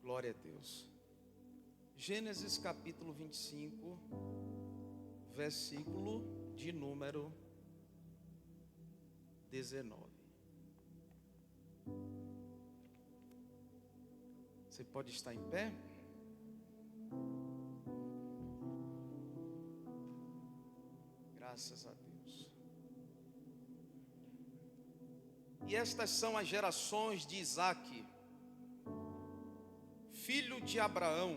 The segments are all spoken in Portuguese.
Glória a Deus. Gênesis capítulo 25, versículo de número 19. Você pode estar em pé? Graças a Deus. E estas são as gerações de Isaque, filho de Abraão.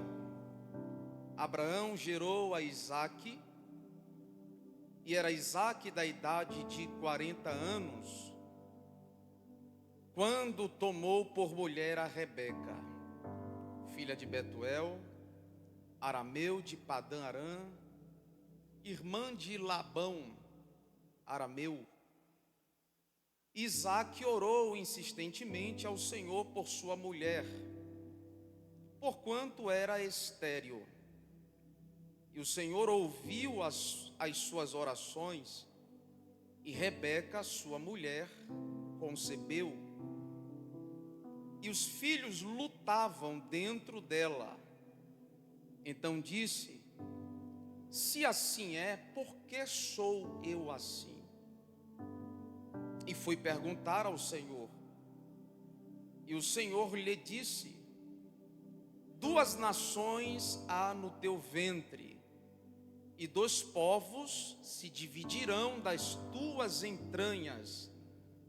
Abraão gerou a Isaque, e era Isaque da idade de 40 anos, quando tomou por mulher a Rebeca, filha de Betuel, arameu de Padã-Arã, irmã de Labão, arameu. Isaque orou insistentemente ao Senhor por sua mulher, porquanto era estéril. E o Senhor ouviu as suas orações, e Rebeca, sua mulher, concebeu. E os filhos lutavam dentro dela. Então disse: se assim é, por que sou eu assim? E foi perguntar ao Senhor. E o Senhor lhe disse: duas nações há no teu ventre, e dois povos se dividirão das tuas entranhas.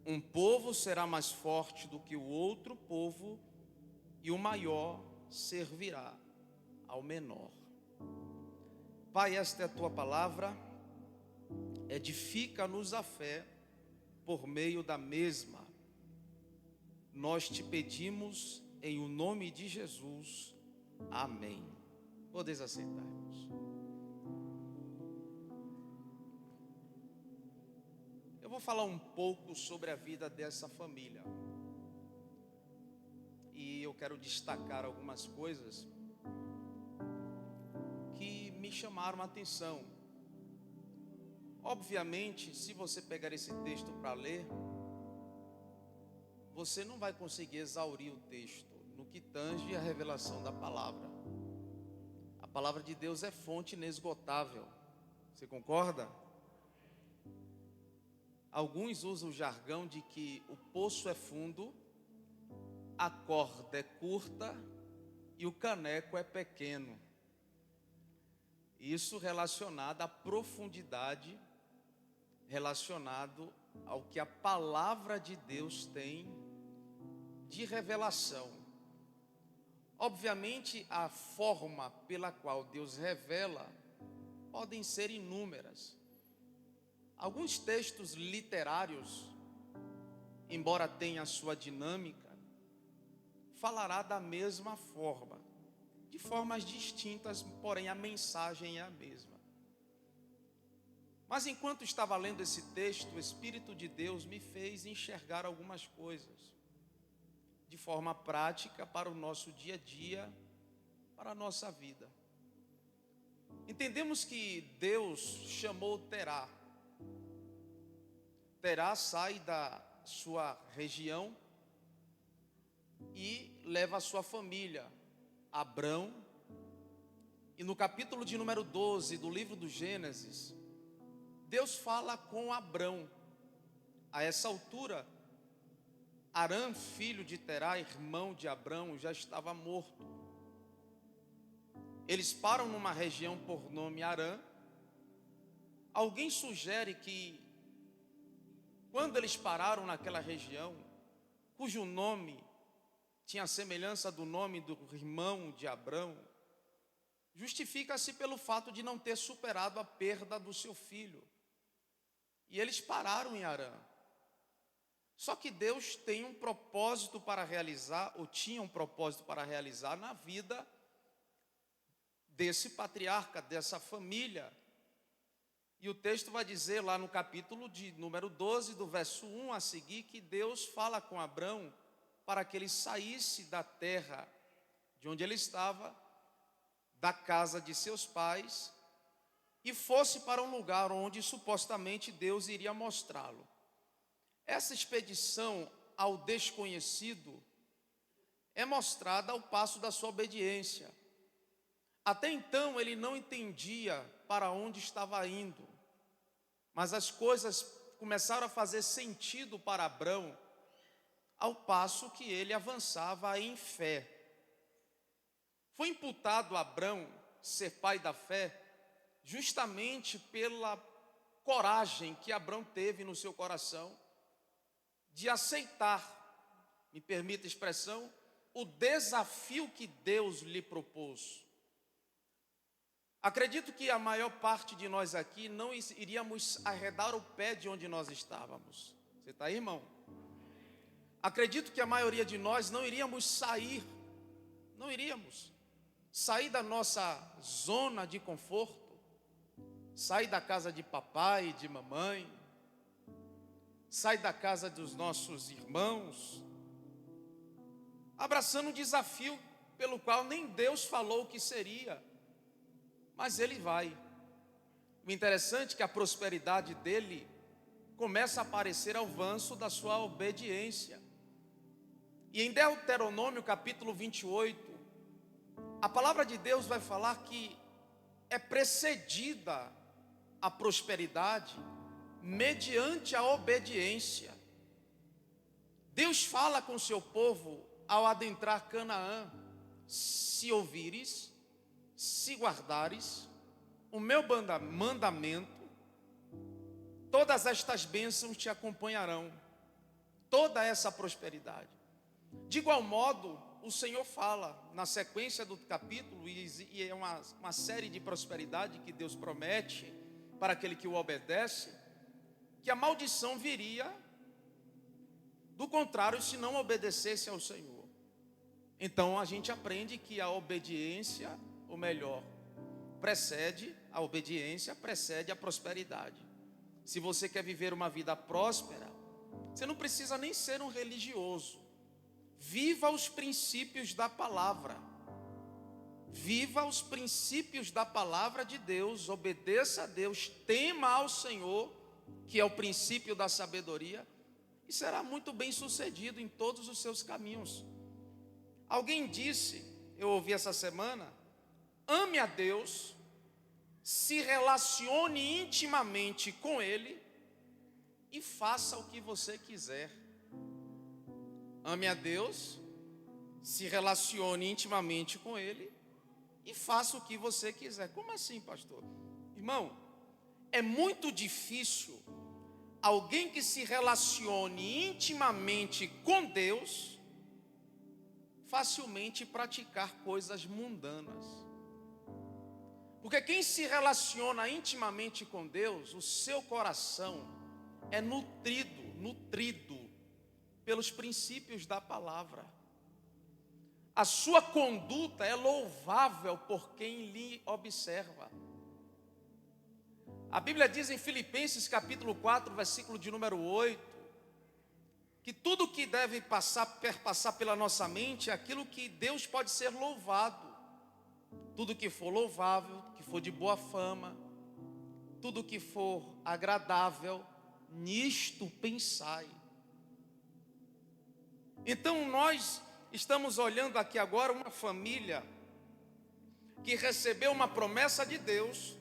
Um povo será mais forte do que o outro povo, e o maior servirá ao menor. Pai, esta é a tua palavra, edifica-nos a fé por meio da mesma. Nós te pedimos em o nome de Jesus. Amém. Podeis assentar, irmãos. Eu vou falar um pouco sobre a vida dessa família. E eu quero destacar algumas coisas que me chamaram a atenção. Obviamente, se você pegar esse texto para ler, você não vai conseguir exaurir o texto no que tange a revelação da palavra. A palavra de Deus é fonte inesgotável. Você concorda? Alguns usam o jargão de que o poço é fundo, a corda é curta e o caneco é pequeno. Isso relacionado à profundidade, relacionado ao que a palavra de Deus tem de revelação. Obviamente, a forma pela qual Deus revela podem ser inúmeras. Alguns textos literários, embora tenha a sua dinâmica, falará da mesma forma, de formas distintas, porém a mensagem é a mesma. Mas enquanto estava lendo esse texto, o Espírito de Deus me fez enxergar algumas coisas de forma prática para o nosso dia a dia, para a nossa vida. Entendemos que Deus chamou Terá. Terá sai da sua região e leva a sua família, Abrão. E no capítulo de número 12 do livro do Gênesis, Deus fala com Abrão. A essa altura, Arã, filho de Terá, irmão de Abrão, já estava morto. Eles param numa região por nome Arã. Alguém sugere que, quando eles pararam naquela região, cujo nome tinha a semelhança do nome do irmão de Abrão, justifica-se pelo fato de não ter superado a perda do seu filho. E eles pararam em Arã. Só que Deus tem um propósito para realizar, ou tinha um propósito para realizar na vida desse patriarca, dessa família. E o texto vai dizer lá no capítulo de número 12, do verso 1 a seguir, que Deus fala com Abrão para que ele saísse da terra de onde ele estava, da casa de seus pais, e fosse para um lugar onde supostamente Deus iria mostrá-lo. Essa expedição ao desconhecido é mostrada ao passo da sua obediência. Até então ele não entendia para onde estava indo, mas as coisas começaram a fazer sentido para Abrão, ao passo que ele avançava em fé. Foi imputado a Abrão ser pai da fé, justamente pela coragem que Abrão teve no seu coração, de aceitar, me permita a expressão, o desafio que Deus lhe propôs. Acredito que a maior parte de nós aqui não iríamos arredar o pé de onde nós estávamos. Você está aí, irmão? Acredito que a maioria de nós não iríamos sair da nossa zona de conforto, sair da casa de papai e de mamãe, sair da casa dos nossos irmãos, abraçando um desafio pelo qual nem Deus falou o que seria, mas ele vai. O interessante é que a prosperidade dele começa a aparecer ao avanço da sua obediência. E em Deuteronômio capítulo 28, a palavra de Deus vai falar que é precedida a prosperidade mediante a obediência. Deus fala com o seu povo ao adentrar Canaã: se ouvires, se guardares o meu mandamento, todas estas bênçãos te acompanharão, toda essa prosperidade. De igual modo, o Senhor fala na sequência do capítulo, e é uma série de prosperidade que Deus promete para aquele que o obedece, que a maldição viria do contrário se não obedecesse ao Senhor. Então a gente aprende que a obediência, ou melhor, a obediência precede a prosperidade. Se você quer viver uma vida próspera, você não precisa nem ser um religioso. Viva os princípios da palavra. Viva os princípios da palavra de Deus, obedeça a Deus, tema ao Senhor, que é o princípio da sabedoria, e será muito bem sucedido em todos os seus caminhos. Alguém disse, eu ouvi essa semana: ame a Deus, se relacione intimamente com Ele e faça o que você quiser. Ame a Deus, se relacione intimamente com Ele e faça o que você quiser. Como assim, pastor? Irmão, é muito difícil alguém que se relacione intimamente com Deus facilmente praticar coisas mundanas. Porque quem se relaciona intimamente com Deus, o seu coração é nutrido pelos princípios da palavra. A sua conduta é louvável por quem lhe observa. A Bíblia diz em Filipenses capítulo 4, versículo de número 8, que tudo que deve perpassar pela nossa mente é aquilo que Deus pode ser louvado. Tudo que for louvável, que for de boa fama, tudo que for agradável, nisto pensai. Então nós estamos olhando aqui agora uma família que recebeu uma promessa de Deus,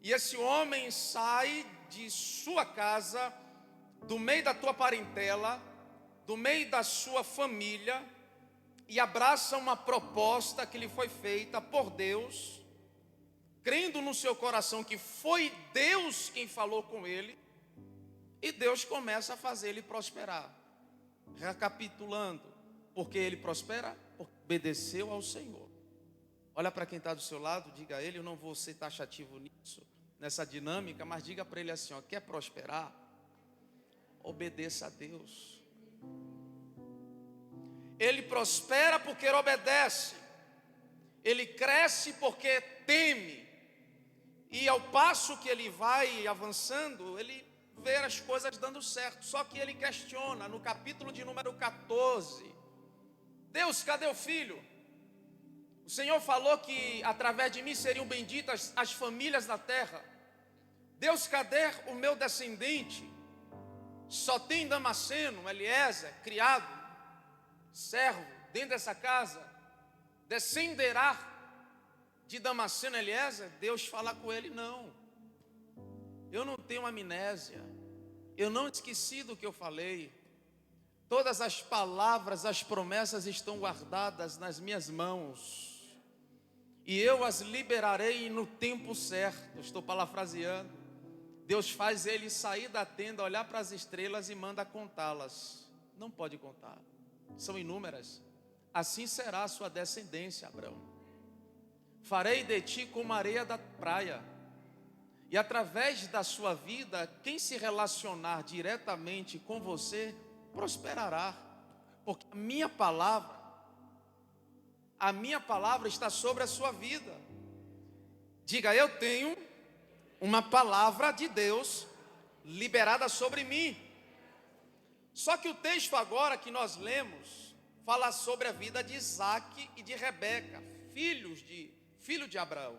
e esse homem sai de sua casa, do meio da tua parentela, do meio da sua família, e abraça uma proposta que lhe foi feita por Deus, crendo no seu coração que foi Deus quem falou com ele, e Deus começa a fazer ele prosperar. Recapitulando, porque ele prospera? Porque obedeceu ao Senhor. Olha para quem está do seu lado, diga a ele: eu não vou ser taxativo nisso, nessa dinâmica, mas diga para ele assim: ó, quer prosperar? Obedeça a Deus. Ele prospera porque obedece, ele cresce porque teme, e ao passo que ele vai avançando, ele ver as coisas dando certo. Só que ele questiona no capítulo de número 14: Deus, cadê o filho? O Senhor falou que através de mim seriam benditas as famílias da terra. Deus, cadê o meu descendente? Só tem Damasceno, Eliezer, criado, servo dentro dessa casa, descenderá de Damasceno Eliezer. Deus fala com ele: não, eu não tenho amnésia, eu não esqueci do que eu falei. Todas as palavras, as promessas estão guardadas nas minhas mãos, e eu as liberarei no tempo certo. Estou parafraseando. Deus faz ele sair da tenda, olhar para as estrelas e manda contá-las. Não pode contar, são inúmeras. Assim será a sua descendência, Abraão. Farei de ti como a areia da praia, e através da sua vida, quem se relacionar diretamente com você prosperará, porque a minha palavra está sobre a sua vida. Diga: eu tenho uma palavra de Deus liberada sobre mim. Só que o texto agora que nós lemos fala sobre a vida de Isaque e de Rebeca, filho de Abraão.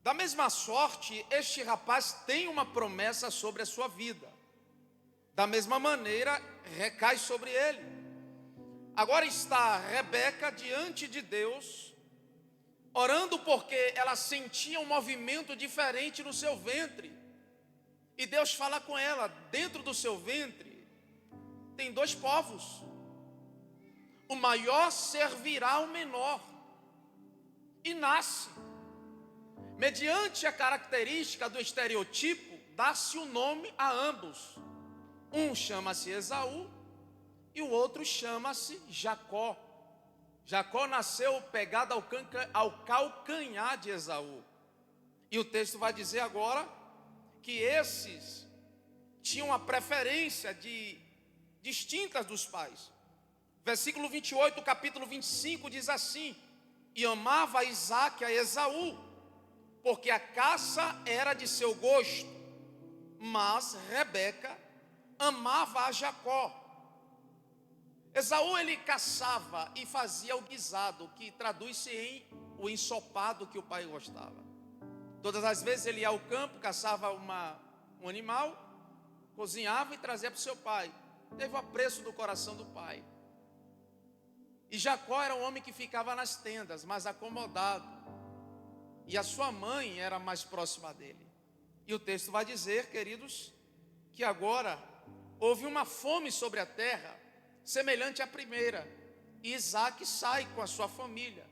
Da mesma sorte, este rapaz tem uma promessa sobre a sua vida. Da mesma maneira, recai sobre ele. Agora está Rebeca diante de Deus, orando porque ela sentia um movimento diferente no seu ventre. E Deus fala com ela: dentro do seu ventre tem dois povos. O maior servirá ao menor. E nasce. Mediante a característica do estereotipo, dá-se o nome a ambos. Um chama-se Esaú e o outro chama-se Jacó. Jacó nasceu pegado ao calcanhar de Esaú. E o texto vai dizer agora que esses tinham uma preferência distintas dos pais. Versículo 28, capítulo 25 diz assim: e amava Isaque a Esaú, porque a caça era de seu gosto, mas Rebeca amava a Jacó. Esaú, ele caçava e fazia o guisado, que traduz-se em o ensopado que o pai gostava. Todas as vezes ele ia ao campo, caçava um animal, cozinhava e trazia para o seu pai. Teve o apreço do coração do pai. E Jacó era um homem que ficava nas tendas, mais acomodado. E a sua mãe era mais próxima dele. E o texto vai dizer, queridos, que agora houve uma fome sobre a terra, semelhante à primeira. E Isaque sai com a sua família.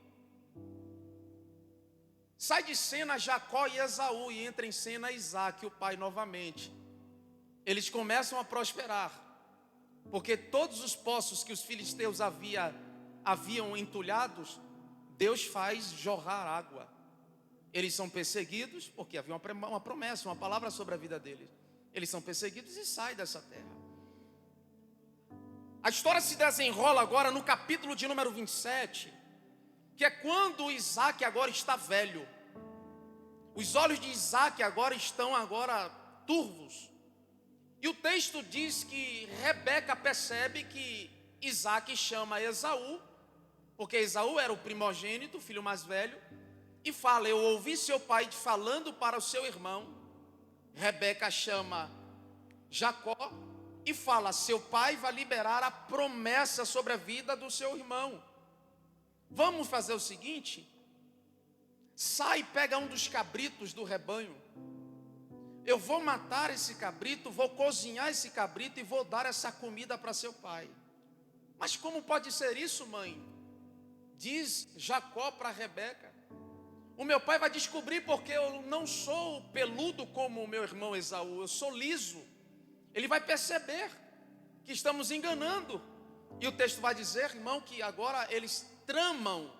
Sai de cena Jacó e Esaú e entra em cena Isaque, o pai, novamente. Eles começam a prosperar, porque todos os poços que os filisteus haviam entulhados, Deus faz jorrar água. Eles são perseguidos, porque havia uma promessa, uma palavra sobre a vida deles. Eles são perseguidos e saem dessa terra. A história se desenrola agora no capítulo de número 27, que é quando Isaque agora está velho. Os olhos de Isaque agora estão turvos. E o texto diz que Rebeca percebe que Isaque chama Esaú, porque Esaú era o primogênito, o filho mais velho, e fala: eu ouvi seu pai falando para o seu irmão. Rebeca chama Jacó e fala: seu pai vai liberar a promessa sobre a vida do seu irmão. Vamos fazer o seguinte: sai e pega um dos cabritos do rebanho. Eu vou matar esse cabrito, vou cozinhar esse cabrito e vou dar essa comida para seu pai. Mas como pode ser isso, mãe? Diz Jacó para Rebeca: o meu pai vai descobrir, porque eu não sou peludo como o meu irmão Esaú, eu sou liso. Ele vai perceber que estamos enganando. E o texto vai dizer, irmão, que agora eles tramam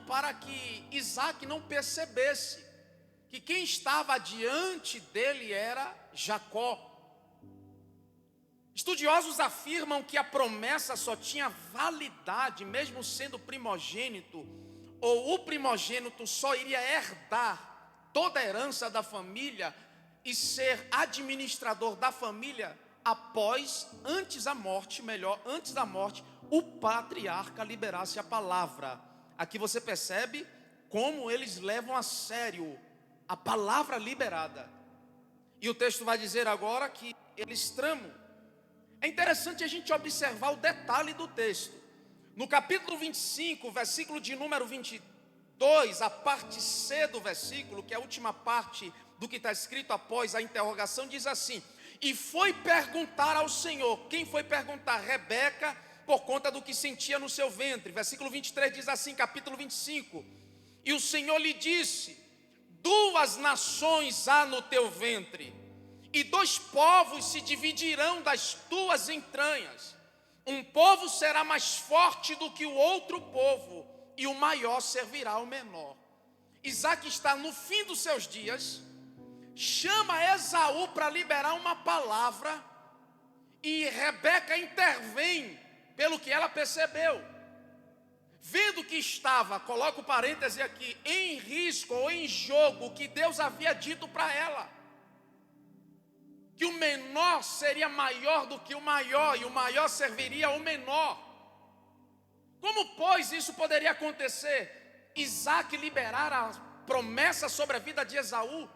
para que Isaque não percebesse que quem estava diante dele era Jacó. Estudiosos afirmam que a promessa só tinha validade, mesmo sendo primogênito, ou o primogênito só iria herdar toda a herança da família e ser administrador da família antes da morte, o patriarca liberasse a palavra. Aqui você percebe como eles levam a sério a palavra liberada. E o texto vai dizer agora que eles tramam. É interessante a gente observar o detalhe do texto. No capítulo 25, versículo de número 22, a parte C do versículo, que é a última parte do que está escrito após a interrogação, diz assim: e foi perguntar ao Senhor. Quem foi perguntar? Rebeca, por conta do que sentia no seu ventre. Versículo 23 diz assim, capítulo 25: e o Senhor lhe disse: 2 nações há no teu ventre, e 2 povos se dividirão das tuas entranhas. Um povo será mais forte do que o outro povo, e o maior servirá ao menor. Isaac está no fim dos seus dias, chama Esaú para liberar uma palavra, e Rebeca intervém, pelo que ela percebeu. Vendo que estava, coloca o parêntese aqui, em risco ou em jogo, o que Deus havia dito para ela, que o menor seria maior do que o maior, e o maior serviria ao menor. Como, pois, isso poderia acontecer? Isaac liberar a promessa sobre a vida de Esaú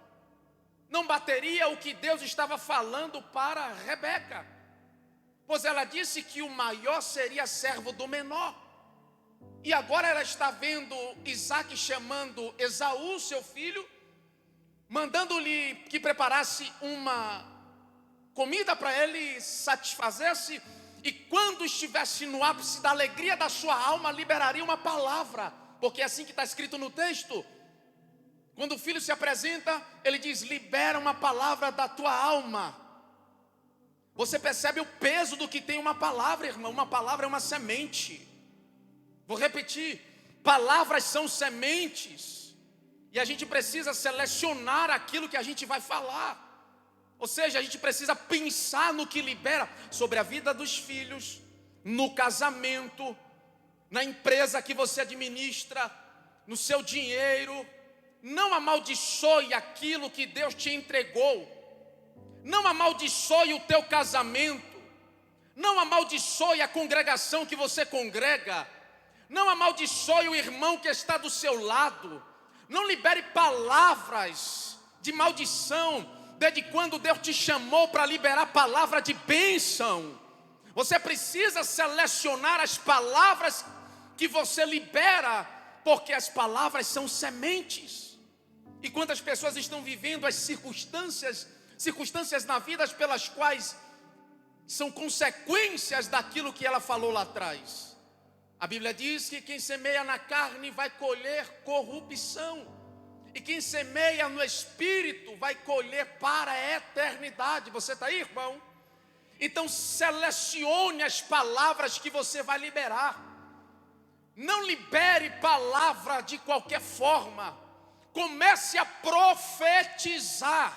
não bateria o que Deus estava falando para Rebeca, pois ela disse que o maior seria servo do menor. E agora ela está vendo Isaac chamando Esaú, seu filho, mandando-lhe que preparasse uma comida para ele satisfazer-se, e quando estivesse no ápice da alegria da sua alma, liberaria uma palavra, porque é assim que está escrito no texto. Quando o filho se apresenta, ele diz: libera uma palavra da tua alma. Você percebe o peso do que tem uma palavra, irmão? Uma palavra é uma semente. Vou repetir: palavras são sementes, e a gente precisa selecionar aquilo que a gente vai falar. Ou seja, a gente precisa pensar no que libera sobre a vida dos filhos, no casamento, na empresa que você administra, no seu dinheiro. Não amaldiçoe aquilo que Deus te entregou. Não amaldiçoe o teu casamento. Não amaldiçoe a congregação que você congrega. Não amaldiçoe o irmão que está do seu lado. Não libere palavras de maldição desde quando Deus te chamou para liberar palavra de bênção. Você precisa selecionar as palavras que você libera, porque as palavras são sementes. E quantas pessoas estão vivendo as circunstâncias na vida pelas quais são consequências daquilo que ela falou lá atrás. A Bíblia diz que quem semeia na carne vai colher corrupção, e quem semeia no Espírito vai colher para a eternidade. Você está aí, irmão? Então selecione as palavras que você vai liberar. Não libere palavra de qualquer forma. Comece a profetizar.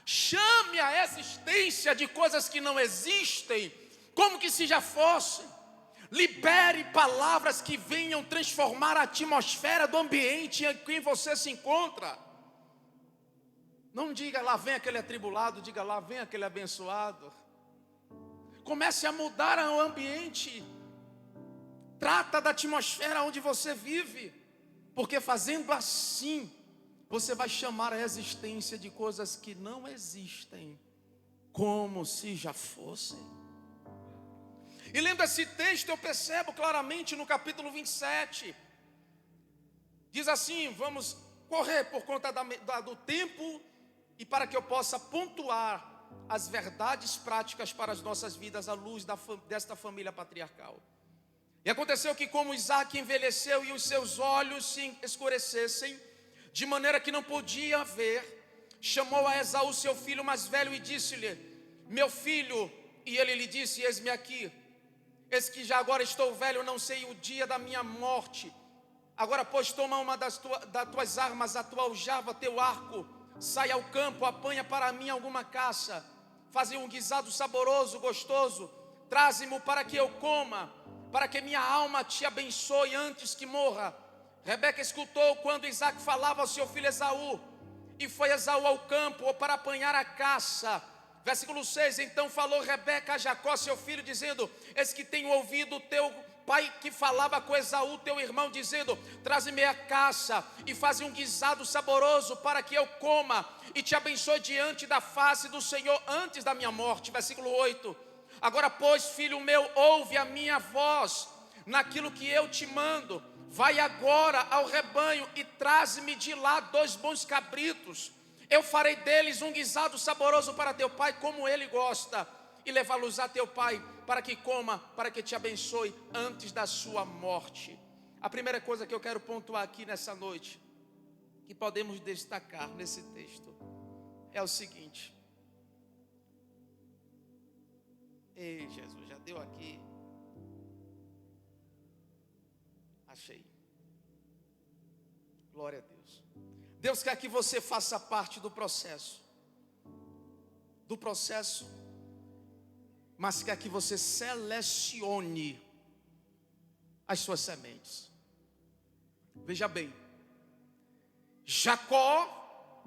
Chame a existência de coisas que não existem como que se já fossem. Libere palavras que venham transformar a atmosfera do ambiente em que você se encontra. Não diga lá vem aquele atribulado, diga lá vem aquele abençoado. Comece a mudar o ambiente. Trata da atmosfera onde você vive, porque fazendo assim, você vai chamar a existência de coisas que não existem, como se já fossem. E lendo esse texto, eu percebo claramente no capítulo 27, diz assim, vamos correr por conta do tempo, e para que eu possa pontuar as verdades práticas para as nossas vidas à luz desta família patriarcal. E aconteceu que, como Isaac envelheceu e os seus olhos se escurecessem, de maneira que não podia ver, chamou a Esaú, seu filho mais velho, e disse-lhe: meu filho. E ele lhe disse: eis-me aqui. Eis que já agora estou velho, não sei o dia da minha morte. Agora, pois, toma uma das tuas armas, a tua aljava, teu arco, sai ao campo, apanha para mim alguma caça, faze um guisado saboroso, gostoso, traze-mo para que eu coma, para que minha alma te abençoe antes que morra. Rebeca escutou quando Isaac falava ao seu filho Esaú, e foi Esaú ao campo para apanhar a caça. Versículo 6, então falou Rebeca a Jacó, seu filho, dizendo: eis que tenho ouvido o teu pai que falava com Esaú, teu irmão, dizendo: traze-me a caça, e faze um guisado saboroso, para que eu coma, e te abençoe diante da face do Senhor antes da minha morte. Versículo 8, Agora, pois, filho meu, ouve a minha voz naquilo que eu te mando. Vai agora ao rebanho e traze-me de lá 2 bons cabritos. Eu farei deles um guisado saboroso para teu pai, como ele gosta, e levá-los a teu pai, para que coma, para que te abençoe antes da sua morte. A primeira coisa que eu quero pontuar aqui nessa noite, que podemos destacar nesse texto, é o seguinte. Ei, Jesus, já deu aqui. Achei. Glória a Deus. Deus quer que você faça parte do processo. Mas quer que você selecione as suas sementes. Veja bem, Jacó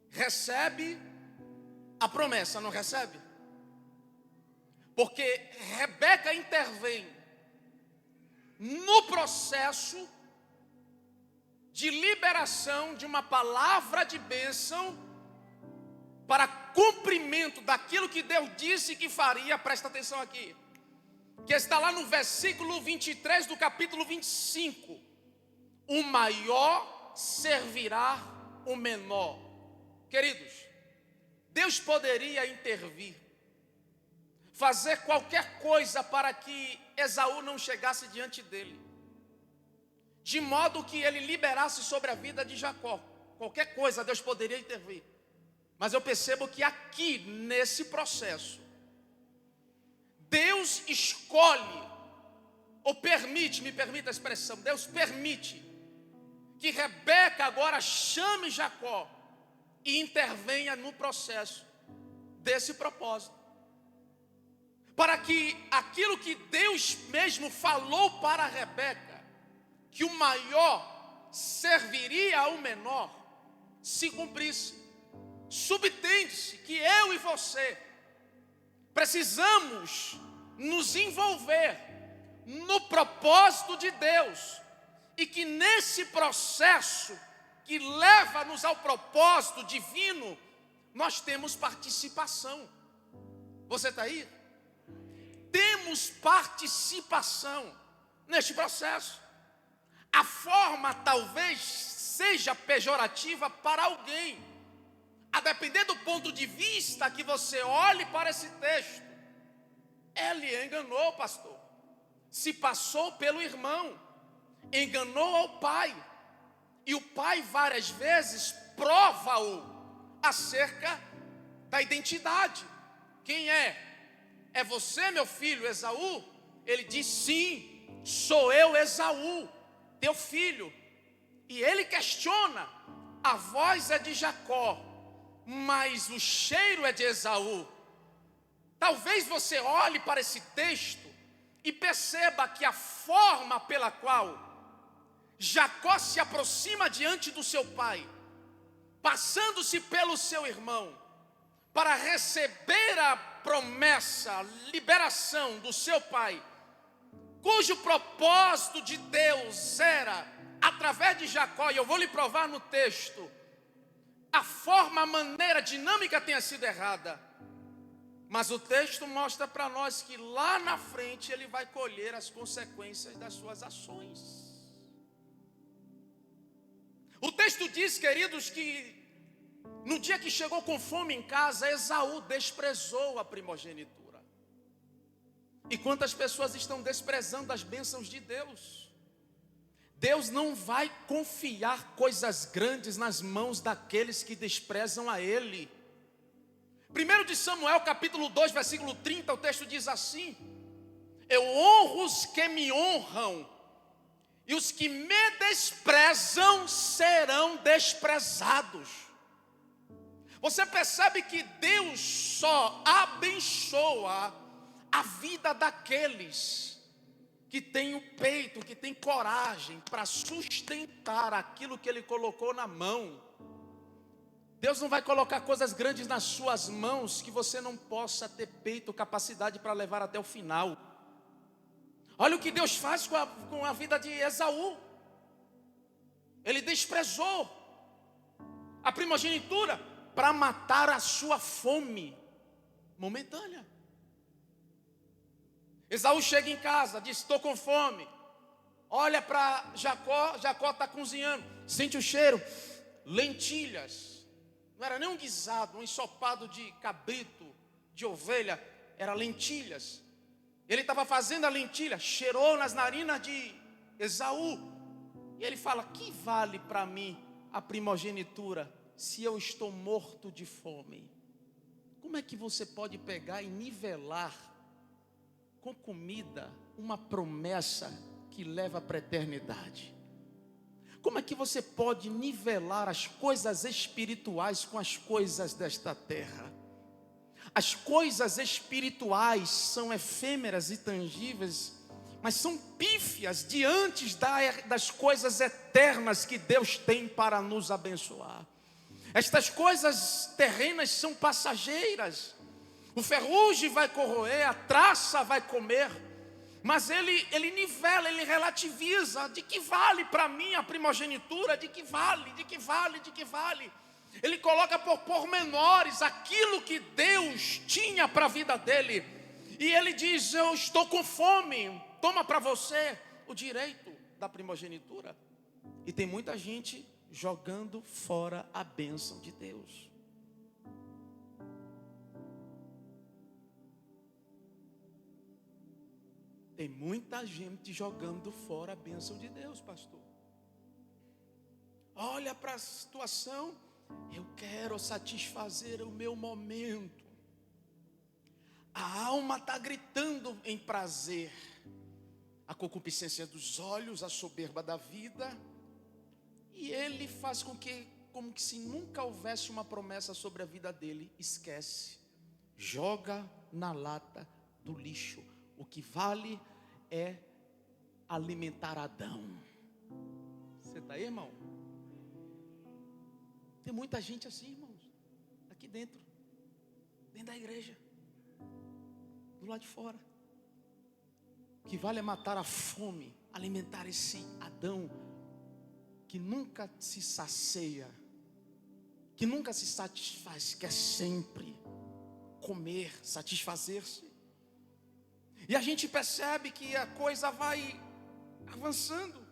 recebe a promessa, não recebe? Porque Rebeca intervém no processo de liberação de uma palavra de bênção para cumprimento daquilo que Deus disse que faria. Presta atenção aqui, que está lá no versículo 23 do capítulo 25. O maior servirá o menor. Queridos, Deus poderia intervir, fazer qualquer coisa para que Esaú não chegasse diante dele, de modo que ele liberasse sobre a vida de Jacó. Qualquer coisa Deus poderia intervir. Mas eu percebo que aqui, nesse processo, Deus escolhe, ou permite, me permita a expressão, Deus permite que Rebeca agora chame Jacó e intervenha no processo desse propósito, para que aquilo que Deus mesmo falou para Rebeca, que o maior serviria ao menor, se cumprisse. Subtende-se que eu e você precisamos nos envolver no propósito de Deus, e que nesse processo que leva-nos ao propósito divino, nós temos participação. Você está aí? Temos participação neste processo. A forma talvez seja pejorativa para alguém, a depender do ponto de vista que você olhe para esse texto. Ele enganou, pastor, se passou pelo irmão, enganou ao pai, e o pai várias vezes prova-o acerca da identidade. Quem é? É você, meu filho Esaú? Ele diz: sim, sou eu, Esaú, teu filho. E ele questiona: a voz é de Jacó, mas o cheiro é de Esaú. Talvez você olhe para esse texto e perceba que a forma pela qual Jacó se aproxima diante do seu pai, passando-se pelo seu irmão, para receber a promessa, a liberação do seu pai, cujo propósito de Deus era, através de Jacó, e eu vou lhe provar no texto, a forma, a maneira, a dinâmica tenha sido errada, mas o texto mostra para nós que lá na frente ele vai colher as consequências das suas ações. O texto diz, queridos, que no dia que chegou com fome em casa, Esaú desprezou a primogenitura. E quantas pessoas estão desprezando as bênçãos de Deus? Deus não vai confiar coisas grandes nas mãos daqueles que desprezam a Ele. 1 de Samuel capítulo 2, versículo 30, o texto diz assim: eu honro os que me honram, e os que me desprezam serão desprezados. Você percebe que Deus só abençoa a vida daqueles que têm o peito, que têm coragem para sustentar aquilo que Ele colocou na mão. Deus não vai colocar coisas grandes nas suas mãos que você não possa ter peito, capacidade para levar até o final. Olha o que Deus faz com a vida de Esaú. Ele desprezou a primogenitura para matar a sua fome momentânea. Esaú chega em casa, diz: estou com fome. Olha para Jacó, Jacó está cozinhando, sente o cheiro, lentilhas. Não era nem um guisado, um ensopado de cabrito, de ovelha, era lentilhas. Ele estava fazendo a lentilha, cheirou nas narinas de Esaú. E ele fala: que vale para mim a primogenitura se eu estou morto de fome? Como é que você pode pegar e nivelar com comida uma promessa que leva para a eternidade? Como é que você pode nivelar as coisas espirituais com as coisas desta terra? As coisas espirituais são efêmeras e tangíveis, mas são pífias diante das coisas eternas que Deus tem para nos abençoar. Estas coisas terrenas são passageiras. O ferrugem vai corroer, a traça vai comer, mas ele nivela, ele relativiza. De que vale para mim a primogenitura? De que vale? Ele coloca por pormenores aquilo que Deus tinha para a vida dele. E ele diz: eu estou com fome, toma para você o direito da primogenitura. E tem muita gente jogando fora a bênção de Deus. Tem muita gente jogando fora a bênção de Deus, pastor. Olha para a situação: eu quero satisfazer o meu momento. A alma está gritando em prazer. A concupiscência dos olhos, a soberba da vida. E ele faz com que, como que se nunca houvesse uma promessa sobre a vida dele, esquece. Joga na lata do lixo. O que vale é alimentar Adão. Você está aí, irmão? Tem muita gente assim, irmãos, aqui dentro da igreja, do lado de fora. O que vale é matar a fome, alimentar esse Adão que nunca se sacia, que nunca se satisfaz, quer sempre comer, satisfazer-se. E a gente percebe que a coisa vai avançando.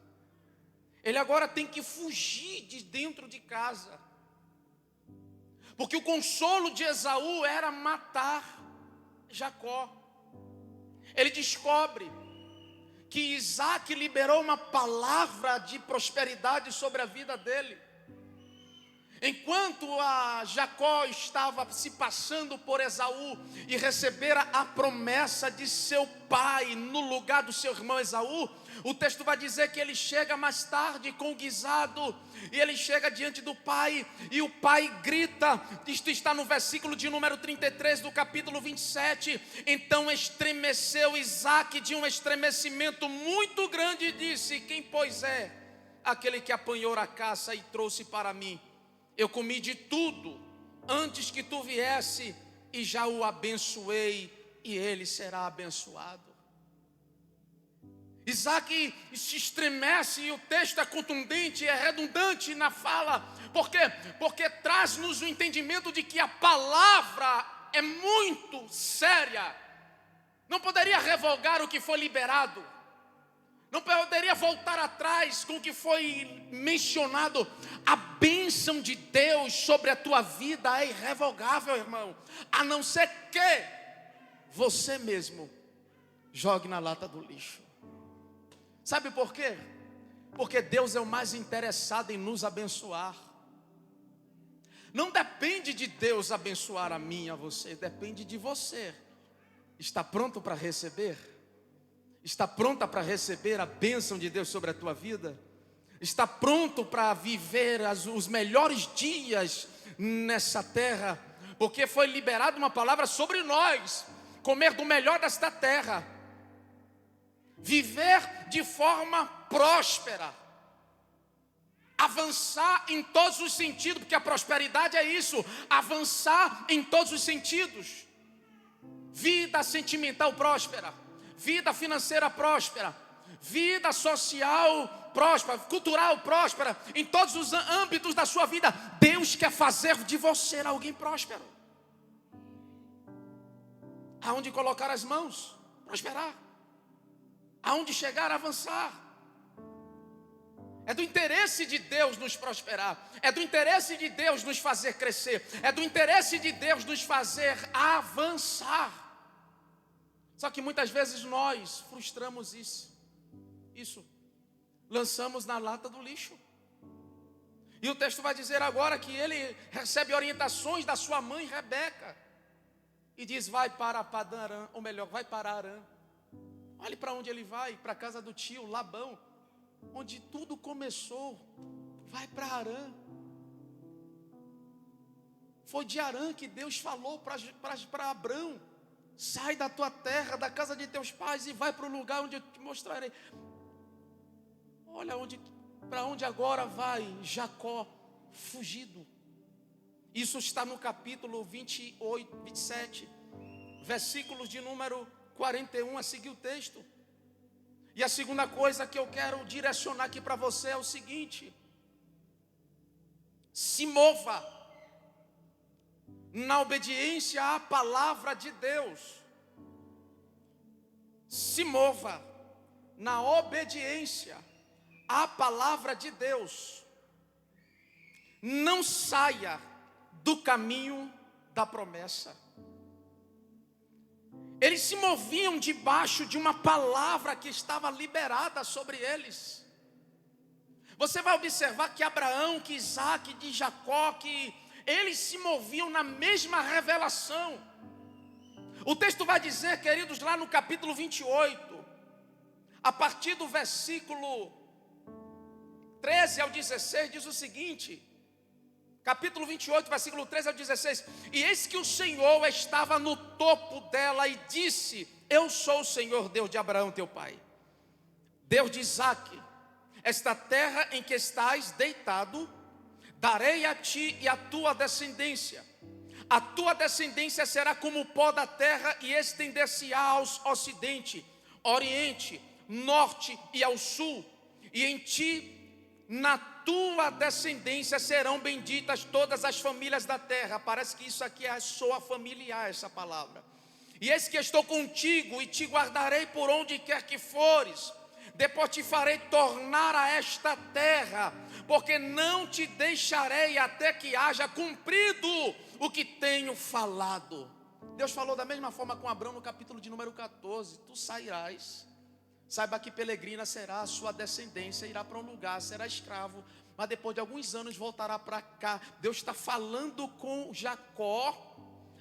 Ele agora tem que fugir de dentro de casa, porque o consolo de Esaú era matar Jacó. Ele descobre que Isaac liberou uma palavra de prosperidade sobre a vida dele. Enquanto Jacó estava se passando por Esaú e recebera a promessa de seu pai no lugar do seu irmão Esaú, o texto vai dizer que ele chega mais tarde com o guisado, e ele chega diante do pai, e o pai grita. Isto está no versículo de número 33 do capítulo 27. Então estremeceu Isaac de um estremecimento muito grande e disse: quem pois é aquele que apanhou a caça e trouxe para mim? Eu comi de tudo antes que tu viesse, e já o abençoei, e ele será abençoado. Isaac se estremece, e o texto é contundente, é redundante na fala. Por quê? Porque traz-nos o entendimento de que a palavra é muito séria. Não poderia revogar o que foi liberado, não poderia voltar atrás com o que foi mencionado. A bênção de Deus sobre a tua vida é irrevogável, irmão, a não ser que você mesmo jogue na lata do lixo. Sabe por quê? Porque Deus é o mais interessado em nos abençoar. Não depende de Deus abençoar a mim e a você, depende de você. Está pronto para receber? Está pronta para receber a bênção de Deus sobre a tua vida? Está pronto para viver os melhores dias nessa terra? Porque foi liberada uma palavra sobre nós: comer do melhor desta terra, viver de forma próspera, avançar em todos os sentidos, porque a prosperidade é isso, avançar em todos os sentidos. Vida sentimental próspera, vida financeira próspera, vida social próspera, cultural próspera, em todos os âmbitos da sua vida. Deus quer fazer de você alguém próspero. Aonde colocar as mãos, prosperar. aonde chegar, avançar. É do interesse de Deus nos prosperar. É do interesse de Deus nos fazer crescer. É do interesse de Deus nos fazer avançar. Só que muitas vezes nós frustramos isso. Lançamos na lata do lixo. E o texto vai dizer agora que ele recebe orientações da sua mãe Rebeca. E diz, vai para Padã-Arã, ou melhor, vai para Arã. Olhe para onde ele vai, para a casa do tio Labão, onde tudo começou. Vai para Arã. Foi de Arã que Deus falou para Abrão, sai da tua terra, da casa de teus pais e vai para o lugar onde eu te mostrarei. Olha para onde agora vai Jacó fugido. Isso está no capítulo 27, versículos de número 41, a seguir o texto. E a segunda coisa que eu quero direcionar aqui para você é o seguinte: se mova na obediência à palavra de Deus. Se mova na obediência à palavra de Deus. Não saia do caminho da promessa. Eles se moviam debaixo de uma palavra que estava liberada sobre eles. Você vai observar que Abraão, que Isaac, de Jacó, que eles se moviam na mesma revelação. O texto vai dizer, queridos, lá no capítulo 28, a partir do versículo 13 ao 16, diz o seguinte, capítulo 28, versículo 13 ao 16, e eis que o Senhor estava no topo dela e disse, eu sou o Senhor Deus de Abraão teu pai, Deus de Isaque, esta terra em que estás deitado, darei a ti e a tua descendência. A tua descendência será como o pó da terra e estender-se-á ao ocidente, oriente, norte e ao sul. E em ti, na tua descendência, serão benditas todas as famílias da terra. Parece que isso aqui soa familiar, essa palavra. E eis que estou contigo e te guardarei por onde quer que fores. Depois te farei tornar a esta terra, porque não te deixarei até que haja cumprido o que tenho falado. Deus falou da mesma forma com Abraão no capítulo de número 14. Tu sairás, saiba que peregrina será a sua descendência, irá para um lugar, será escravo, mas depois de alguns anos voltará para cá. Deus está falando com Jacó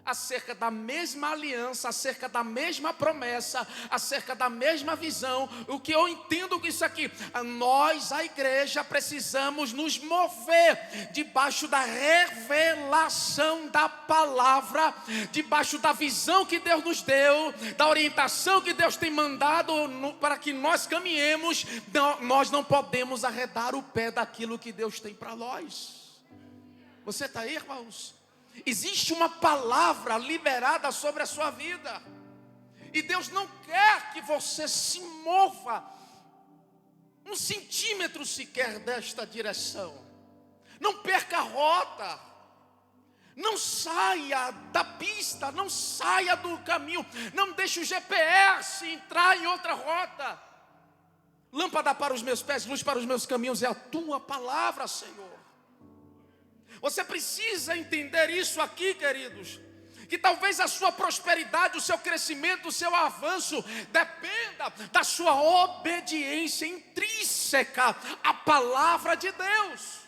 acerca da mesma aliança, acerca da mesma promessa, acerca da mesma visão. O que eu entendo com isso aqui, nós, a igreja, precisamos nos mover debaixo da revelação da palavra, debaixo da visão que Deus nos deu, da orientação que Deus tem mandado para que nós caminhemos. Nós não podemos arredar o pé daquilo que Deus tem para nós. Você está aí, irmãos? Existe uma palavra liberada sobre a sua vida, e Deus não quer que você se mova um centímetro sequer desta direção. Não perca a rota, não saia da pista, não saia do caminho, não deixe o GPS entrar em outra rota. Lâmpada para os meus pés, luz para os meus caminhos é a tua palavra, Senhor. Você precisa entender isso aqui, queridos, que talvez a sua prosperidade, o seu crescimento, o seu avanço dependa da sua obediência intrínseca à palavra de Deus.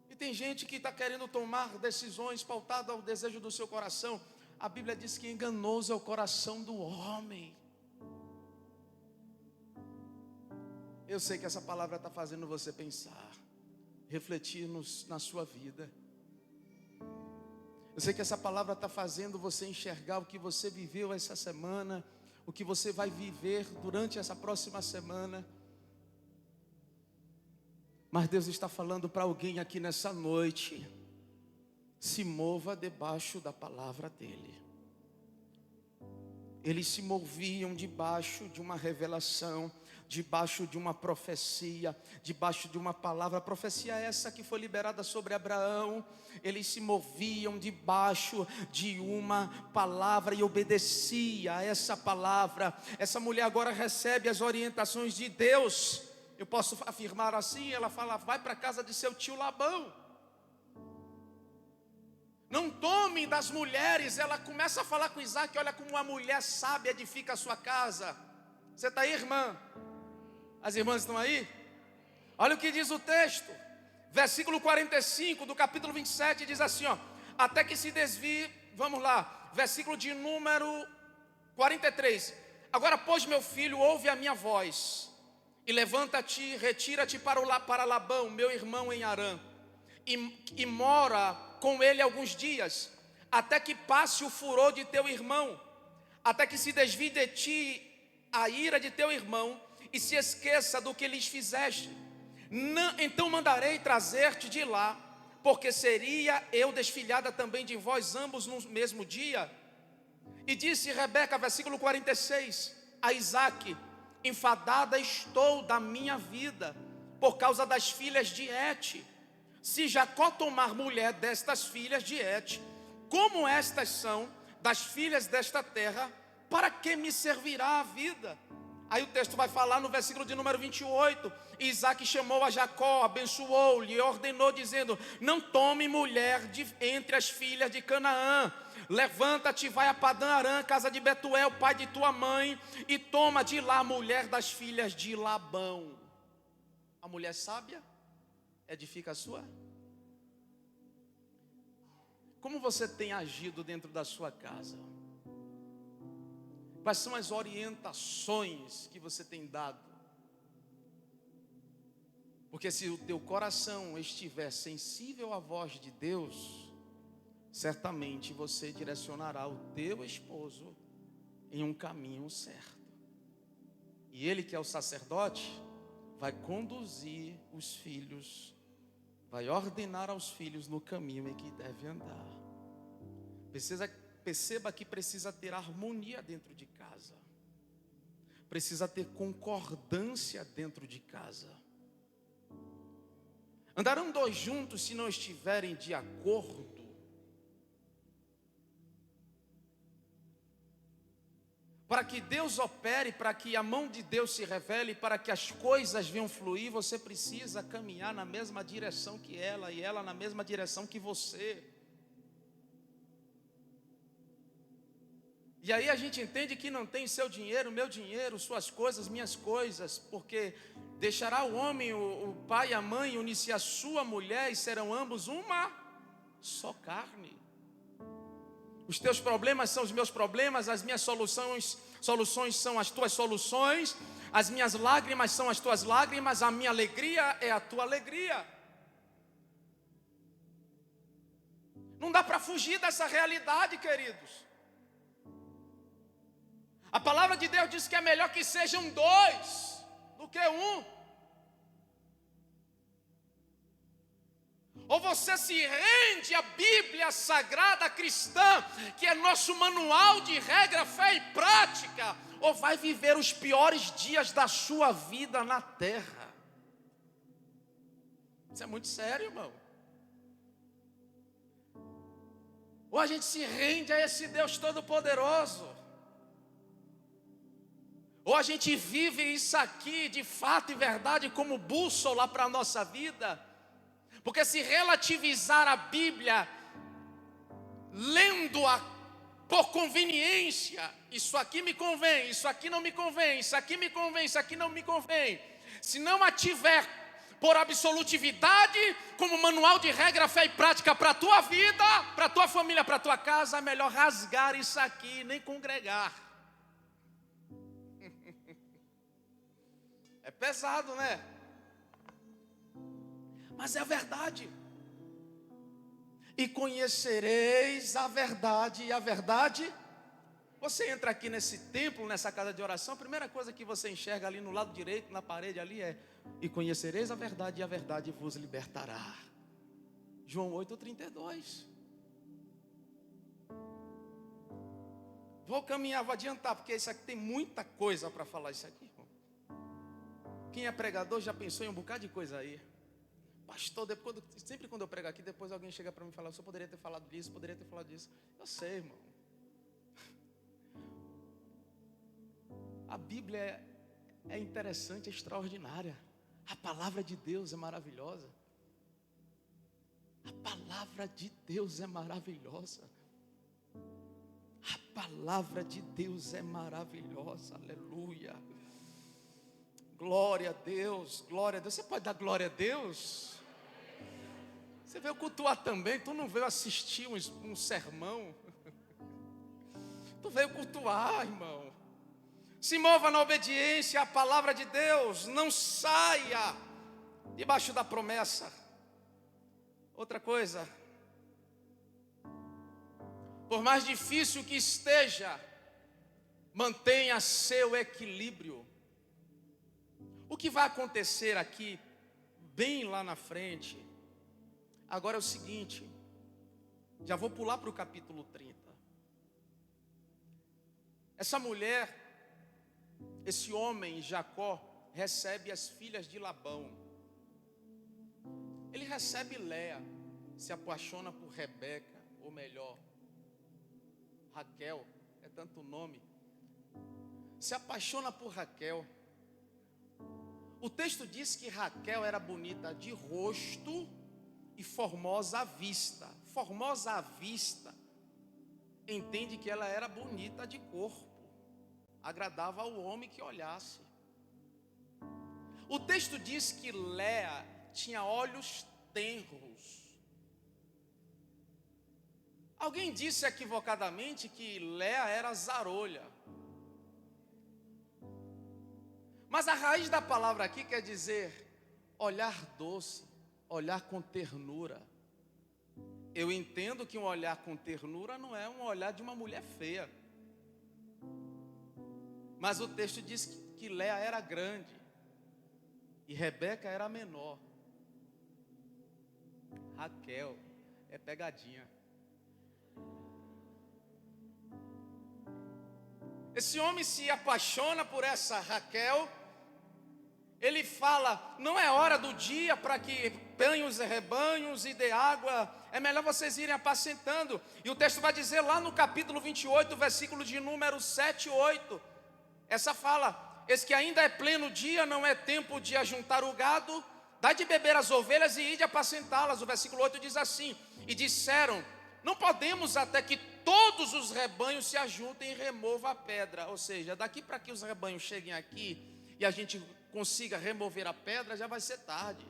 E tem gente que está querendo tomar decisões pautadas ao desejo do seu coração. A Bíblia diz que enganoso é o coração do homem. Eu sei que essa palavra está fazendo você pensar, refletir na sua vida. Eu sei que essa palavra está fazendo você enxergar o que você viveu essa semana, o que você vai viver durante essa próxima semana. Mas Deus está falando para alguém aqui nessa noite: se mova debaixo da palavra dEle. Eles se moviam debaixo de uma revelação, debaixo de uma profecia, debaixo de uma palavra. A profecia é essa que foi liberada sobre Abraão. Eles se moviam debaixo de uma palavra e obedecia a essa palavra. Essa mulher agora recebe as orientações de Deus. Eu posso afirmar assim, ela fala: vai para a casa de seu tio Labão. Não tome das mulheres. Ela começa a falar com Isaac: olha como uma mulher sábia edifica a sua casa. Você está aí, irmã? As irmãs estão aí? Olha o que diz o texto, versículo 45 do capítulo 27, diz assim, ó: até que se desvie, vamos lá, versículo de número 43. Agora, pois, meu filho, ouve a minha voz, e levanta-te, retira-te para Labão, meu irmão em Harã, e mora com ele alguns dias, até que passe o furor de teu irmão, até que se desvie de ti a ira de teu irmão, e se esqueça do que lhes fizeste. Então mandarei trazer-te de lá, porque seria eu desfilhada também de vós ambos no mesmo dia. E disse Rebeca, versículo 46, a Isaque: enfadada estou da minha vida, por causa das filhas de Et. Se Jacó tomar mulher destas filhas de Et, como estas são das filhas desta terra, para que me servirá a vida? Aí o texto vai falar no versículo de número 28, Isaac chamou a Jacó, abençoou-lhe e ordenou, dizendo: não tome mulher entre as filhas de Canaã. Levanta-te, vai a Padã Arã, casa de Betuel, pai de tua mãe, e toma de lá a mulher das filhas de Labão. A mulher sábia edifica a sua. Como você tem agido dentro da sua casa? Quais são as orientações que você tem dado? Porque se o teu coração estiver sensível à voz de Deus, certamente você direcionará o teu esposo em um caminho certo. E ele, que é o sacerdote, vai conduzir os filhos, vai ordenar aos filhos no caminho em que deve andar. Perceba que precisa ter harmonia dentro de casa, precisa ter concordância dentro de casa. Andarão dois juntos se não estiverem de acordo? Para que Deus opere, para que a mão de Deus se revele, para que as coisas venham fluir, você precisa caminhar na mesma direção que ela, e ela na mesma direção que você. E aí a gente entende que não tem seu dinheiro, meu dinheiro, suas coisas, minhas coisas, porque deixará o homem, o pai e a mãe, unir-se a sua mulher, e serão ambos uma só carne. Os teus problemas são os meus problemas, as minhas soluções são as tuas soluções, as minhas lágrimas são as tuas lágrimas, a minha alegria é a tua alegria. Não dá para fugir dessa realidade, queridos. A palavra de Deus diz que é melhor que sejam dois do que um. Ou você se rende à Bíblia Sagrada Cristã, que é nosso manual de regra, fé e prática, ou vai viver os piores dias da sua vida na terra. Isso é muito sério, irmão. Ou a gente se rende a esse Deus Todo-Poderoso, ou a gente vive isso aqui de fato e verdade como bússola para a nossa vida. Porque se relativizar a Bíblia, lendo-a por conveniência, isso aqui me convém, isso aqui não me convém, isso aqui me convém, isso aqui não me convém, se não a tiver por absolutividade, como manual de regra, fé e prática para a tua vida, para a tua família, para a tua casa, é melhor rasgar isso aqui, nem congregar. É pesado, né? Mas é a verdade. E conhecereis a verdade, e a verdade, você entra aqui nesse templo, nessa casa de oração, a primeira coisa que você enxerga ali no lado direito, na parede ali é: e conhecereis a verdade, e a verdade vos libertará. João 8:32. Vou caminhar, vou adiantar, porque isso aqui tem muita coisa para falar isso aqui. quem é pregador já pensou em um bocado de coisa aí. Pastor, sempre quando eu prego aqui, depois alguém chega para mim e fala: "Você poderia ter falado disso, poderia ter falado disso." Eu sei, irmão. A Bíblia é interessante, é extraordinária. A palavra de Deus é maravilhosa. A palavra de Deus é maravilhosa. A palavra de Deus é maravilhosa. Aleluia. Glória a Deus, glória a Deus. Você pode dar glória a Deus? Você veio cultuar também, tu não veio assistir um sermão. Tu veio cultuar, irmão. Se mova na obediência à palavra de Deus. Não saia debaixo da promessa. Outra coisa, por mais difícil que esteja, mantenha seu equilíbrio. O que vai acontecer aqui, bem lá na frente, agora é o seguinte, já vou pular para o capítulo 30. Essa mulher, esse homem, Jacó, recebe as filhas de Labão. Ele recebe Léa, se apaixona por Rebeca, ou melhor, Raquel, é tanto nome. Se apaixona por Raquel. O texto diz que Raquel era bonita de rosto e formosa à vista. Formosa à vista, entende que ela era bonita de corpo, agradava ao homem que olhasse. O texto diz que Léa tinha olhos tenros. Alguém disse equivocadamente que Léa era zarolha. Mas a raiz da palavra aqui quer dizer olhar doce, olhar com ternura. Eu entendo que um olhar com ternura não é um olhar de uma mulher feia. Mas o texto diz que Léa era grande e Rebeca era menor. Raquel é pegadinha. Esse homem se apaixona por essa Raquel. Ele fala: não é hora do dia para que tenham os rebanhos e dê água, é melhor vocês irem apacentando. E o texto vai dizer lá no capítulo 28, versículo de número 7 e 8, essa fala: eis que ainda é pleno dia, não é tempo de ajuntar o gado, dai de beber as ovelhas e ide apacentá-las. O versículo 8 diz assim: e disseram: não podemos até que todos os rebanhos se ajuntem e removam a pedra. Ou seja, daqui para que os rebanhos cheguem aqui e a gente consiga remover a pedra, já vai ser tarde.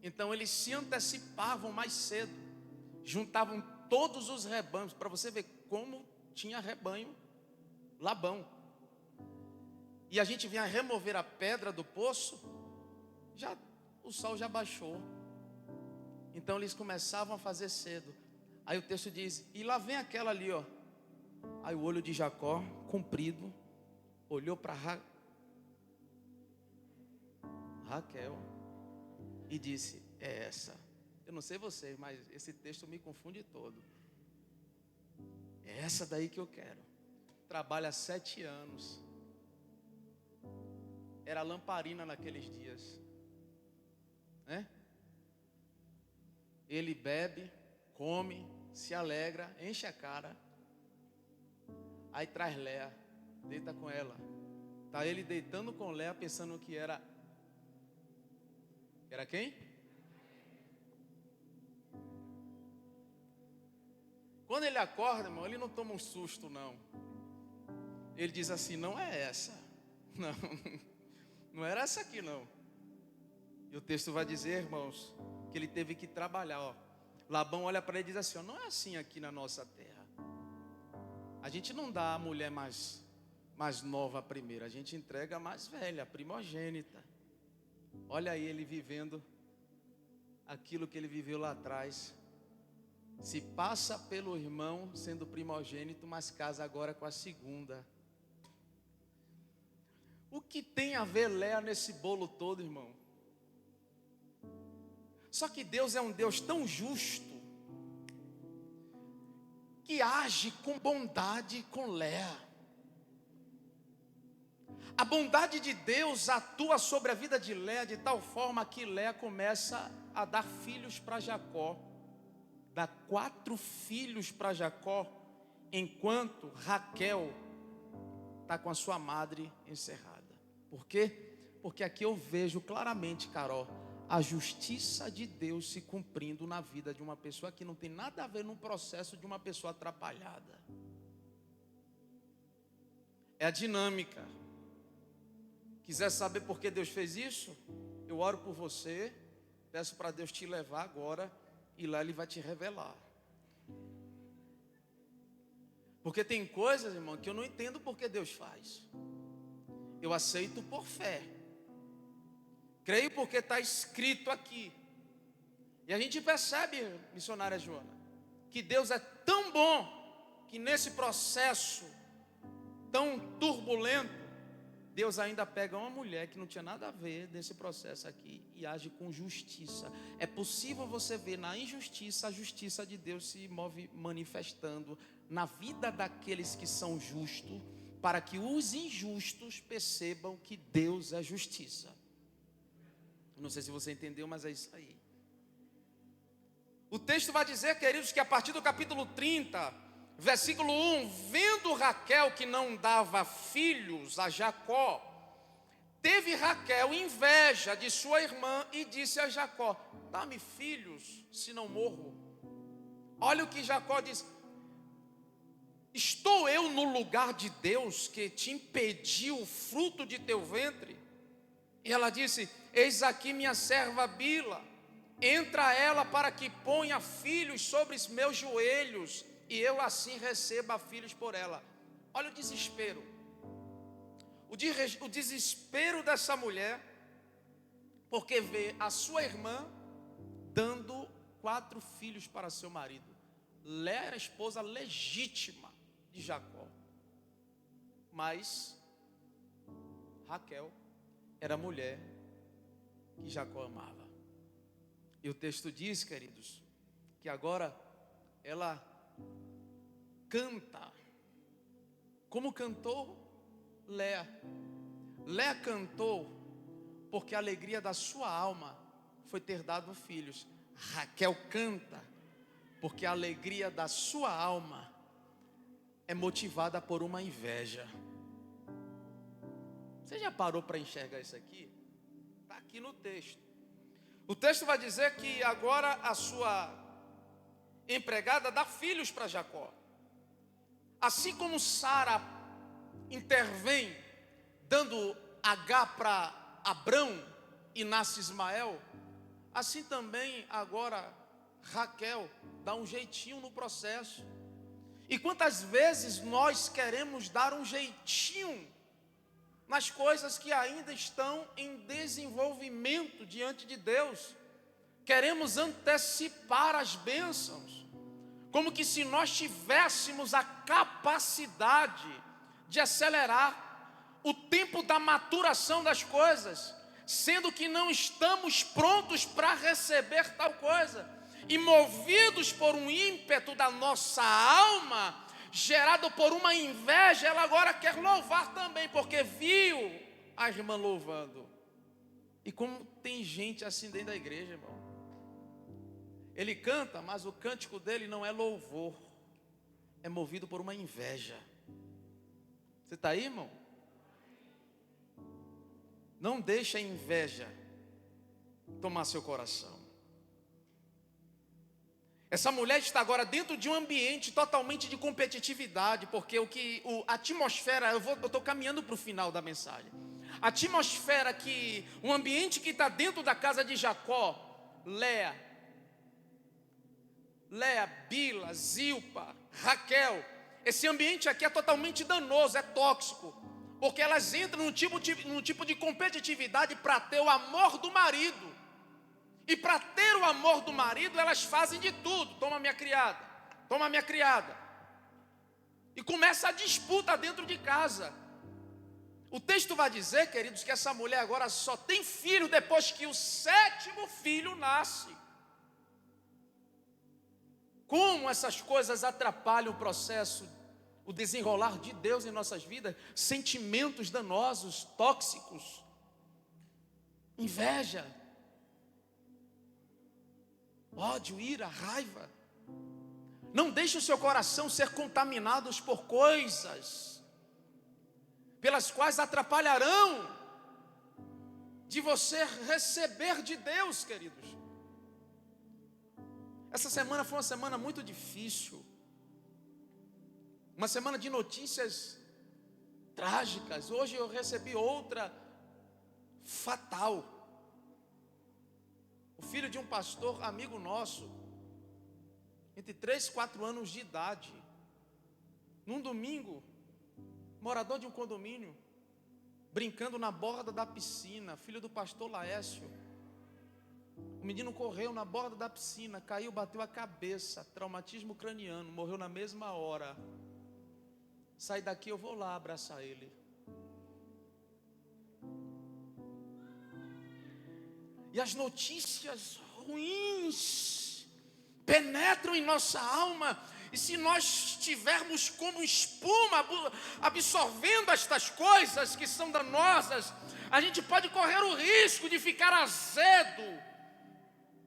Então eles se antecipavam mais cedo, juntavam todos os rebanhos, para você ver como tinha rebanho Labão. E a gente vinha remover a pedra do poço, o sol já baixou. Então eles começavam a fazer cedo. Aí o texto diz: e lá vem aquela ali, ó. Aí o olho de Jacó, comprido, olhou para Raquel e disse: é essa. Eu não sei vocês, mas esse texto me confunde todo. É essa daí que eu quero. Trabalha há 7 anos. Era lamparina naqueles dias, né? Ele bebe, come, se alegra, enche a cara. Aí traz Léa, deita com ela. Tá ele deitando com Léa, pensando que era quem? Quando ele acorda, irmão, ele não toma um susto, não. Ele diz assim: não é essa. Não era essa aqui, não. E o texto vai dizer, irmãos, que ele teve que trabalhar, ó. Labão olha para ele e diz assim: ó, não é assim aqui na nossa terra. A gente não dá a mulher mais nova primeiro, a gente entrega a mais velha, a primogênita. Olha aí ele vivendo aquilo que ele viveu lá atrás. Se passa pelo irmão sendo primogênito, mas casa agora com a segunda. O que tem a ver Léa nesse bolo todo, irmão? Só que Deus é um Deus tão justo que age com bondade com Léa. A bondade de Deus atua sobre a vida de Léa de tal forma que Léa começa a dar filhos para Jacó. Dá 4 filhos para Jacó, enquanto Raquel está com a sua madre encerrada. Por quê? Porque aqui eu vejo claramente, Carol, a justiça de Deus se cumprindo na vida de uma pessoa que não tem nada a ver no processo de uma pessoa atrapalhada. É a dinâmica. Quiser saber por que Deus fez isso? Eu oro por você, peço para Deus te levar agora, e lá Ele vai te revelar. Porque tem coisas, irmão, que eu não entendo por que Deus faz. Eu aceito por fé. Creio porque está escrito aqui. E a gente percebe, missionária Joana, que Deus é tão bom, que nesse processo tão turbulento, Deus ainda pega uma mulher que não tinha nada a ver nesse processo aqui e age com justiça. É possível você ver na injustiça a justiça de Deus se move manifestando na vida daqueles que são justos, para que os injustos percebam que Deus é justiça. Não sei se você entendeu, mas é isso aí. O texto vai dizer, queridos, que a partir do capítulo 30, versículo 1, vendo Raquel que não dava filhos a Jacó, teve Raquel inveja de sua irmã e disse a Jacó: dá-me filhos, se não morro. Olha o que Jacó diz: estou eu no lugar de Deus que te impediu o fruto de teu ventre? E ela disse: eis aqui minha serva Bila, entra ela para que ponha filhos sobre os meus joelhos, e eu assim receba filhos por ela. Olha o desespero. O desespero dessa mulher, porque vê a sua irmã dando 4 filhos para seu marido. Léa era a esposa legítima de Jacó, mas Raquel era a mulher que Jacó amava. E o texto diz, queridos, que agora ela canta. Como cantou Léa? Léa cantou porque a alegria da sua alma foi ter dado filhos. Raquel canta porque a alegria da sua alma é motivada por uma inveja. Você já parou para enxergar isso aqui? Está aqui no texto. O texto vai dizer que agora a sua empregada dá filhos para Jacó. Assim como Sara intervém dando H para Abrão e nasce Ismael, assim também agora Raquel dá um jeitinho no processo. E quantas vezes nós queremos dar um jeitinho nas coisas que ainda estão em desenvolvimento diante de Deus? Queremos antecipar as bênçãos, como que se nós tivéssemos a capacidade de acelerar o tempo da maturação das coisas, sendo que não estamos prontos para receber tal coisa, e movidos por um ímpeto da nossa alma, gerado por uma inveja, ela agora quer louvar também, porque viu a irmã louvando. E como tem gente assim dentro da igreja, irmão. Ele canta, mas o cântico dele não é louvor, é movido por uma inveja. Você está aí, irmão? Não deixe a inveja tomar seu coração. Essa mulher está agora dentro de um ambiente totalmente de competitividade, porque a atmosfera, eu estou caminhando para o final da mensagem. A atmosfera o ambiente que está dentro da casa de Jacó, Léa, Bila, Zilpa, Raquel, esse ambiente aqui é totalmente danoso, é tóxico, porque elas entram num tipo de competitividade para ter o amor do marido. E para ter o amor do marido, elas fazem de tudo. Toma minha criada, toma minha criada. E começa a disputa dentro de casa. O texto vai dizer, queridos, que essa mulher agora só tem filho depois que o 7º filho nasce. Como essas coisas atrapalham o processo, o desenrolar de Deus em nossas vidas, sentimentos danosos, tóxicos, inveja, ódio, ira, raiva. Não deixe o seu coração ser contaminado por coisas pelas quais atrapalharão de você receber de Deus, queridos. Essa semana foi uma semana muito difícil, uma semana de notícias trágicas. Hoje eu recebi outra fatal. O filho de um pastor, amigo nosso, entre 3 e 4 anos de idade, num domingo, morador de um condomínio, brincando na borda da piscina, filho do pastor Laércio. O menino correu na borda da piscina, caiu, bateu a cabeça, traumatismo craniano, morreu na mesma hora. Sai daqui, eu vou lá abraçar ele. E as notícias ruins penetram em nossa alma. E se nós estivermos como espuma, absorvendo estas coisas que são danosas, a gente pode correr o risco de ficar azedo,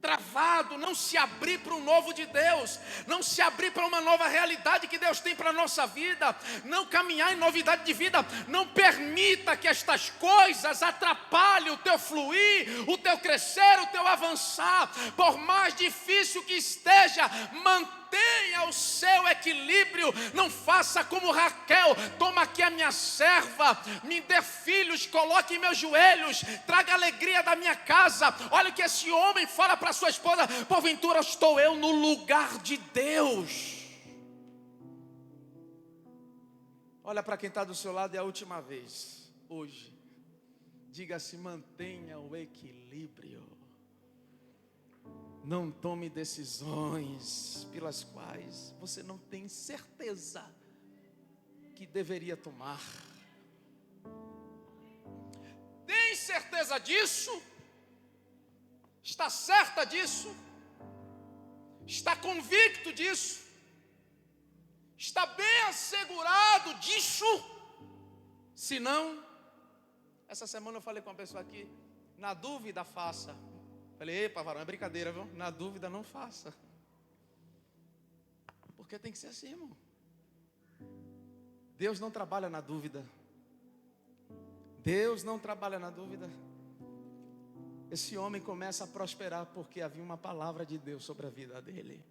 travado, não se abrir para o novo de Deus, não se abrir para uma nova realidade que Deus tem para a nossa vida, não caminhar em novidade de vida. Não permita que estas coisas atrapalhem o teu fluir, o teu crescer, o teu avançar. Por mais difícil que esteja, mantenha o seu equilíbrio. Não faça como Raquel: toma aqui a minha serva, me dê filhos, coloque em meus joelhos, traga alegria da minha casa. Olha o que esse homem fala para sua esposa: porventura estou eu no lugar de Deus? Olha para quem está do seu lado, é a última vez, hoje. Diga-se: mantenha o equilíbrio. Não tome decisões pelas quais você não tem certeza que deveria tomar. Tem certeza disso? Está certa disso? Está convicto disso? Está bem assegurado disso? Se não, essa semana eu falei com uma pessoa aqui: na dúvida faça. Falei: epa, varão, é brincadeira, viu? Na dúvida não faça. Porque tem que ser assim, irmão. Deus não trabalha na dúvida. Deus não trabalha na dúvida. Esse homem começa a prosperar porque havia uma palavra de Deus sobre a vida dele.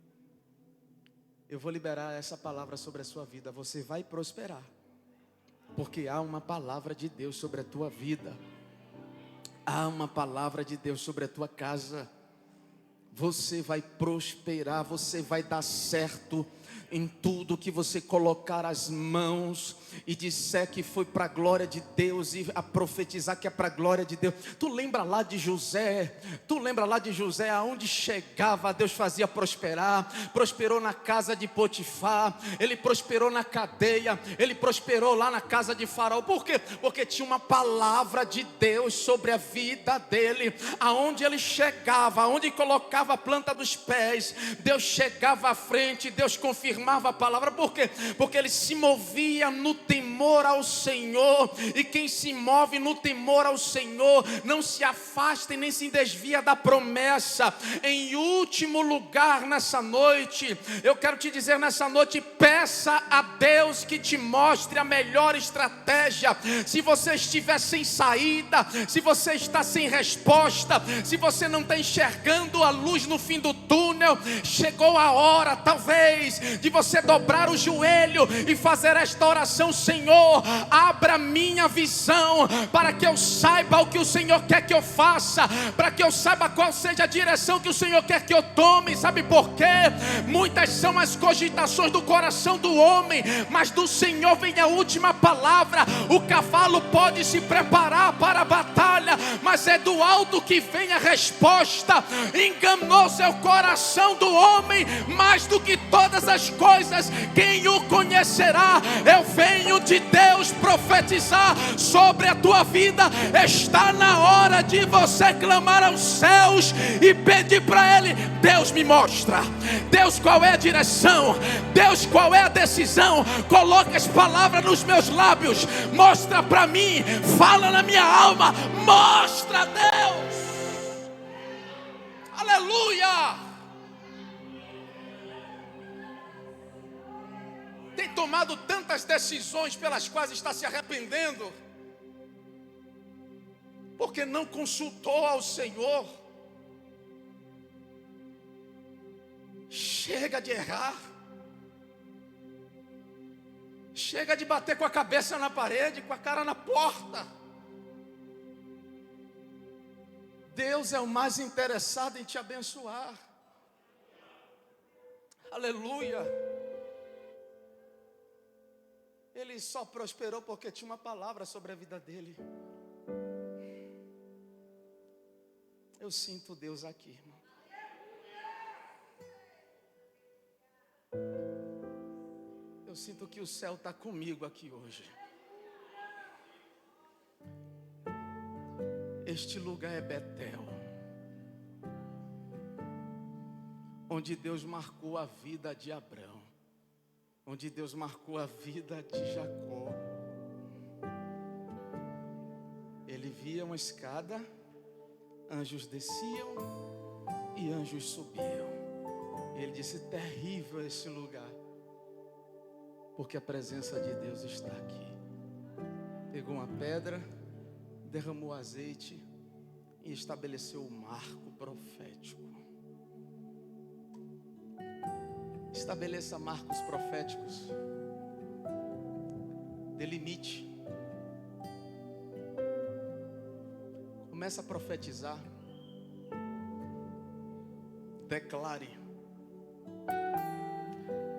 Eu vou liberar essa palavra sobre a sua vida. Você vai prosperar porque há uma palavra de Deus sobre a tua vida. Há uma palavra de Deus sobre a tua casa. Você vai prosperar, você vai dar certo em tudo que você colocar as mãos e disser que foi para a glória de Deus, e a profetizar que é para a glória de Deus. Tu lembra lá de José? Aonde chegava, Deus fazia prosperar. Prosperou na casa de Potifar, ele prosperou na cadeia, ele prosperou lá na casa de Faraó. Por quê? Porque tinha uma palavra de Deus sobre a vida dele. Aonde ele chegava, aonde colocava a planta dos pés, Deus chegava à frente, Deus confirmava a palavra. Por quê? Porque ele se movia no temor ao Senhor. E quem se move no temor ao Senhor não se afasta e nem se desvia da promessa. Em último lugar, nessa noite, eu quero te dizer, nessa noite, peça a Deus que te mostre a melhor estratégia. Se você estiver sem saída, se você está sem resposta, se você não está enxergando a luz no fim do túnel, chegou a hora, talvez, de você dobrar o joelho e fazer esta oração: Senhor, abra minha visão, para que eu saiba o que o Senhor quer que eu faça, para que eu saiba qual seja a direção que o Senhor quer que eu tome. Sabe por quê? Muitas são as cogitações do coração do homem, mas do Senhor vem a última palavra. O cavalo pode se preparar para a batalha, mas é do alto que vem a resposta. Enganoso é o coração do homem, mais do que todas as coisas, quem o conhecerá? Eu venho de Deus profetizar sobre a tua vida. Está na hora de você clamar aos céus e pedir para Ele: Deus, me mostra. Deus, qual é a direção? Deus, qual é a decisão? Coloca as palavras nos meus lábios. Mostra para mim. Fala na minha alma. Mostra, Deus. Aleluia. Tem tomado tantas decisões pelas quais está se arrependendo, porque não consultou ao Senhor. Chega de errar. Chega de bater com a cabeça na parede, com a cara na porta. Deus é o mais interessado em te abençoar. Aleluia. Ele só prosperou porque tinha uma palavra sobre a vida dele. Eu sinto Deus aqui, irmão. Eu sinto que o céu está comigo aqui hoje. Este lugar é Betel, onde Deus marcou a vida de Abraão, onde Deus marcou a vida de Jacó. Ele via uma escada, anjos desciam e anjos subiam. Ele disse: terrível esse lugar, porque a presença de Deus está aqui. Pegou uma pedra, derramou azeite e estabeleceu o marco profético. Estabeleça marcos proféticos. Delimite. Comece a profetizar. Declare: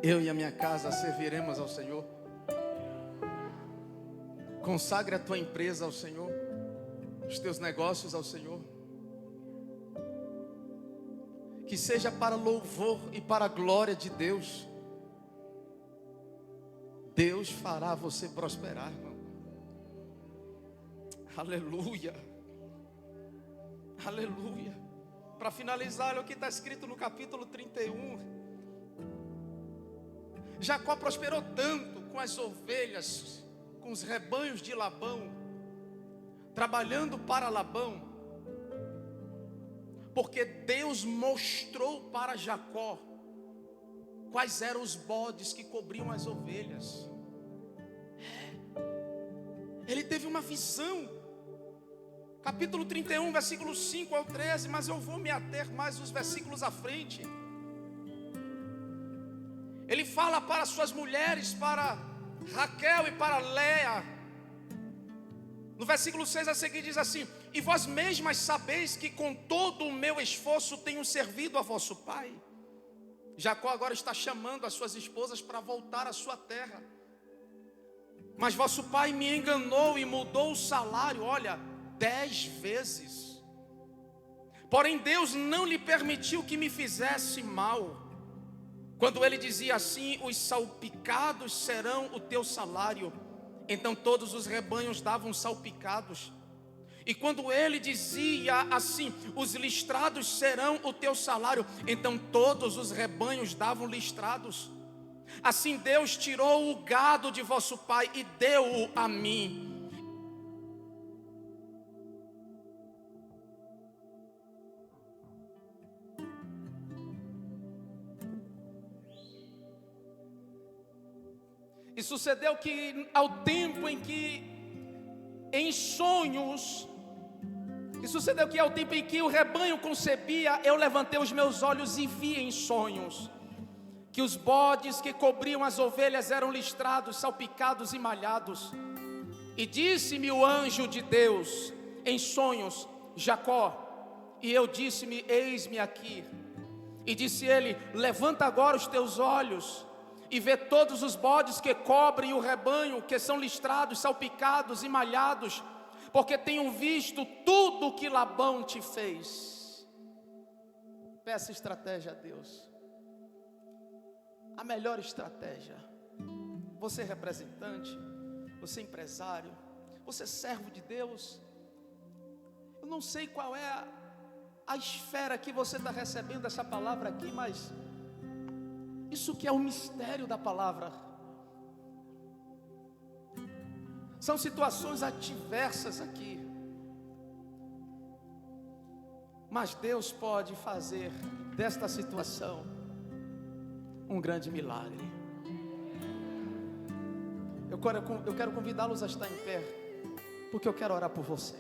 eu e a minha casa serviremos ao Senhor. Consagre a tua empresa ao Senhor, os teus negócios ao Senhor. Que seja para louvor e para a glória de Deus. Deus fará você prosperar, irmão. Aleluia. Aleluia. Para finalizar, olha o que está escrito no capítulo 31. Jacó prosperou tanto com as ovelhas, com os rebanhos de Labão, trabalhando para Labão, porque Deus mostrou para Jacó quais eram os bodes que cobriam as ovelhas. Ele teve uma visão. Capítulo 31, versículos 5 ao 13, mas eu vou me ater mais os versículos à frente. Ele fala para suas mulheres, para Raquel e para Léa. No versículo 6 a seguir diz assim: e vós mesmas sabeis que com todo o meu esforço tenho servido a vosso pai. Jacó agora está chamando as suas esposas para voltar à sua terra. Mas vosso pai me enganou e mudou o salário, olha, 10 vezes. Porém Deus não lhe permitiu que me fizesse mal. Quando ele dizia assim: os salpicados serão o teu salário, então todos os rebanhos davam salpicados. E quando ele dizia assim: os listrados serão o teu salário, então todos os rebanhos davam listrados. Assim Deus tirou o gado de vosso pai e deu-o a mim. E sucedeu que ao tempo em que em sonhos, ao tempo em que o rebanho concebia, eu levantei os meus olhos e vi em sonhos que os bodes que cobriam as ovelhas eram listrados, salpicados e malhados. E disse-me o anjo de Deus em sonhos: Jacó. E eu disse-me: eis-me aqui. E disse ele: levanta agora os teus olhos e vê todos os bodes que cobrem o rebanho, que são listrados, salpicados e malhados, porque tenho visto tudo que Labão te fez. Peça estratégia a Deus. A melhor estratégia. Você representante, você é empresário, você é servo de Deus. Eu não sei qual é a esfera que você está recebendo essa palavra aqui, mas isso que é o mistério da palavra. São situações adversas aqui, mas Deus pode fazer desta situação um grande milagre. Eu quero convidá-los a estar em pé, porque eu quero orar por você.